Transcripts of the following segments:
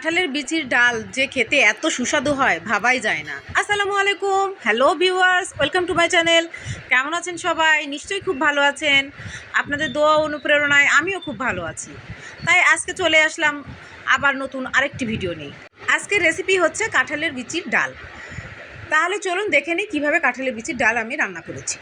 কাঁঠালের বিচির ডাল যে খেতে এত সুস্বাদু হয় ভাবাই যায় না। আসসালামু আলাইকুম, hello viewers, welcome to my channel. কেমন আছেন সবাই? নিশ্চয়ই খুব ভালো আছেন। আপনাদের দোয়া অনুপ্রেরণায় আমিও খুব ভালো আছি। তাই আজকে চলে আসলাম আবার নতুন আরেকটি ভিডিও নিয়ে। আজকের রেসিপি হচ্ছে কাঁঠালের বিচির ডাল। তাহলে চলুন দেখে নিই কীভাবে কাঁঠালের বিচির ডাল আমি রান্না করেছি।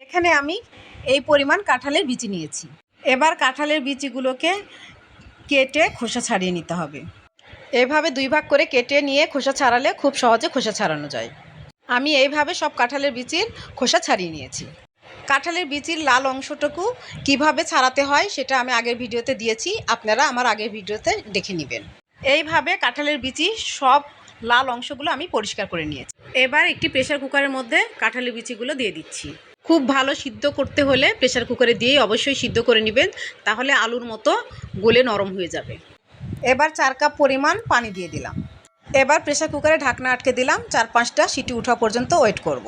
এখানে আমি এই পরিমাণ কাঁঠালের বিচি নিয়েছি। এবার কাঁঠালের বিচিগুলোকে কেটে খোসা ছাড়িয়ে নিতে হবে। এইভাবে দুই ভাগ করে কেটে নিয়ে খোসা ছাড়ালে খুব সহজে খোসা ছাড়ানো যায়। আমি এইভাবে সব কাঁঠালের বিচির খোসা ছাড়িয়ে নিয়েছি। কাঁঠালের বিচির লাল অংশটুকু কিভাবে ছাড়াতে হয় সেটা আমি আগের ভিডিওতে দিয়েছি, আপনারা আমার আগের ভিডিওতে দেখে নেবেন। এইভাবে কাঁঠালের বিচি সব লাল অংশগুলো আমি পরিষ্কার করে নিয়েছি। এবার একটি প্রেসার কুকারের মধ্যে কাঁঠালের বিচিগুলো দিয়ে দিচ্ছি। খুব ভালো সিদ্ধ করতে হলে প্রেসার কুকারে দিয়েই অবশ্যই সিদ্ধ করে নেবেন, তাহলে আলুর মতো গলে নরম হয়ে যাবে। এবার 4 কাপ পরিমাণ পানি দিয়ে দিলাম। এবার প্রেসার কুকারে ঢাকনা আটকে দিলাম। 4-5টা সিটি ওঠা পর্যন্ত ওয়েট করব।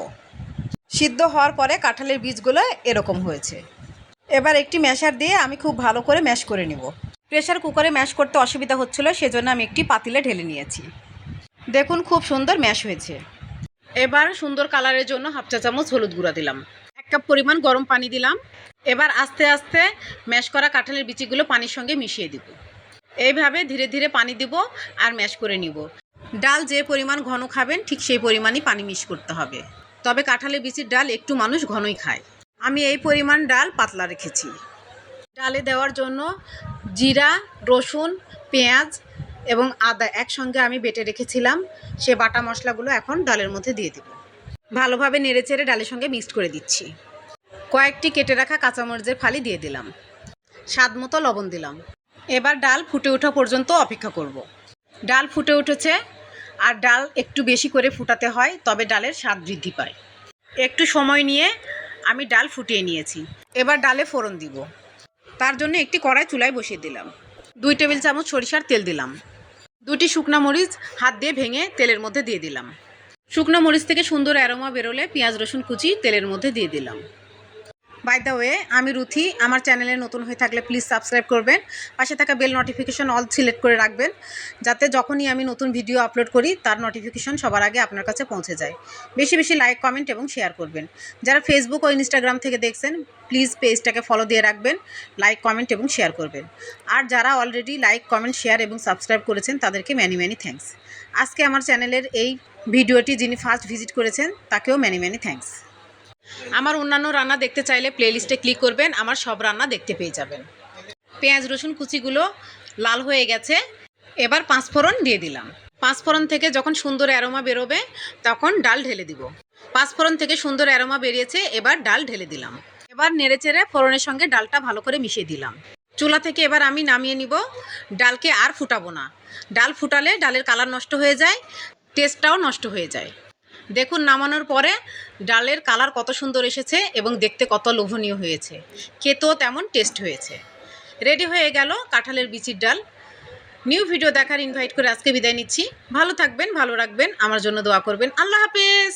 সিদ্ধ হওয়ার পরে কাঁঠালের বীজগুলো এরকম হয়েছে। এবার একটি ম্যাশার দিয়ে আমি খুব ভালো করে ম্যাশ করে নেব। প্রেসার কুকারে ম্যাশ করতে অসুবিধা হচ্ছিল, সেজন্য আমি একটি পাতিলে ঢেলে নিয়েছি। দেখুন খুব সুন্দর ম্যাশ হয়েছে। এবার সুন্দর কালারের জন্য 1/2 চা চামচ হলুদ গুঁড়া দিলাম। 1 কাপ পরিমাণ গরম পানি দিলাম। এবার আস্তে আস্তে ম্যাশ করা কাঁঠালের বিচিগুলো পানির সঙ্গে মিশিয়ে দিব। এইভাবে ধীরে ধীরে পানি দিব আর ম্যাশ করে নিব। ডাল যে পরিমাণ ঘন খাবেন ঠিক সেই পরিমাণই পানি মিক্স করতে হবে। তবে কাঁঠালের বিচির ডাল একটু মানুষ ঘনই খায়। আমি এই পরিমাণ ডাল পাতলা রেখেছি। ডালে দেওয়ার জন্য জিরা, রসুন, পেঁয়াজ এবং আদা একসঙ্গে আমি বেটে রেখেছিলাম। সে বাটা মশলাগুলো এখন ডালের মধ্যে দিয়ে দেব। ভালোভাবে নেড়েচেড়ে ডালের সঙ্গে মিক্সড করে দিচ্ছি। কয়েকটি কেটে রাখা কাঁচামরিচের ফালি দিয়ে দিলাম। স্বাদ মতো লবণ দিলাম। এবার ডাল ফুটে ওঠা পর্যন্ত অপেক্ষা করব। ডাল ফুটে উঠেছে, আর ডাল একটু বেশি করে ফুটাতে হয়, তবে ডালের স্বাদ বৃদ্ধি পায়। একটু সময় নিয়ে আমি ডাল ফুটিয়ে নিয়েছি। এবার ডালে ফোড়ন দিব। তার জন্য একটি কড়াই চুলায় বসিয়ে দিলাম। 2 টেবিল চামচ সরিষার তেল দিলাম। 2টি শুকনা মরিচ হাত দিয়ে ভেঙে তেলের মধ্যে দিয়ে দিলাম। শুকনো মরিচ থেকে সুন্দর অ্যারোমা বেরোলে পেঁয়াজ রসুন কুচি তেলের মধ্যে দিয়ে দিলাম। বাই দ্য ওয়ে, আমি রুথি। আমার চ্যানেলে নতুন হয়ে থাকলে প্লিজ সাবস্ক্রাইব করবেন। পাশে থাকা বেল নোটিফিকেশন অল সিলেক্ট করে রাখবেন, যাতে যখনই আমি নতুন ভিডিও আপলোড করি তার নোটিফিকেশন সবার আগে আপনার কাছে পৌঁছে যায়। বেশি বেশি লাইক, কমেন্ট এবং শেয়ার করবেন। যারা ফেসবুক ও ইনস্টাগ্রাম থেকে দেখছেন প্লিজ পেজটাকে ফলো দিয়ে রাখবেন, লাইক, কমেন্ট এবং শেয়ার করবেন। আর যারা অলরেডি লাইক, কমেন্ট, শেয়ার এবং সাবস্ক্রাইব করেছেন তাদেরকে ম্যানি ম্যানি থ্যাঙ্কস। আজকে আমার চ্যানেলের এই ভিডিওটি যিনি ফার্স্ট ভিজিট করেছেন তাকেও ম্যানি ম্যানি থ্যাঙ্কস। আমার অন্যান্য রান্না দেখতে চাইলে প্লেলিস্টে ক্লিক করবেন, আমার সব রান্না দেখতে পেয়ে যাবেন। পেঁয়াজ রসুন কুচিগুলো লাল হয়ে গেছে। এবার 5 ফোড়ন দিয়ে দিলাম। 5 ফোড়ন থেকে যখন সুন্দর অ্যারোমা বেরোবে তখন ডাল ঢেলে দিব। 5 ফোড়ন থেকে সুন্দর অ্যারোমা বেরিয়েছে, এবার ডাল ঢেলে দিলাম। এবার নেড়েচেড়ে ফোড়নের সঙ্গে ডালটা ভালো করে মিশিয়ে দিলাম। চুলা থেকে এবার আমি নামিয়ে নিব। ডালকে আর ফুটাবো না। ডাল ফুটালে ডালের কালার নষ্ট হয়ে যায়, টেস্টটাও নষ্ট হয়ে যায়। দেখুন নামানোর পরে ডালের কালার কত সুন্দর এসেছে এবং দেখতে কত লোভনীয় হয়েছে, খেতেও তেমন টেস্ট হয়েছে। রেডি হয়ে গেল কাঁঠালের বিচির ডাল। নিউ ভিডিও দেখার ইনভাইট করে আজকে বিদায় নিচ্ছি। ভালো থাকবেন, ভালো রাখবেন, আমার জন্য দোয়া করবেন। আল্লাহ হাফেজ।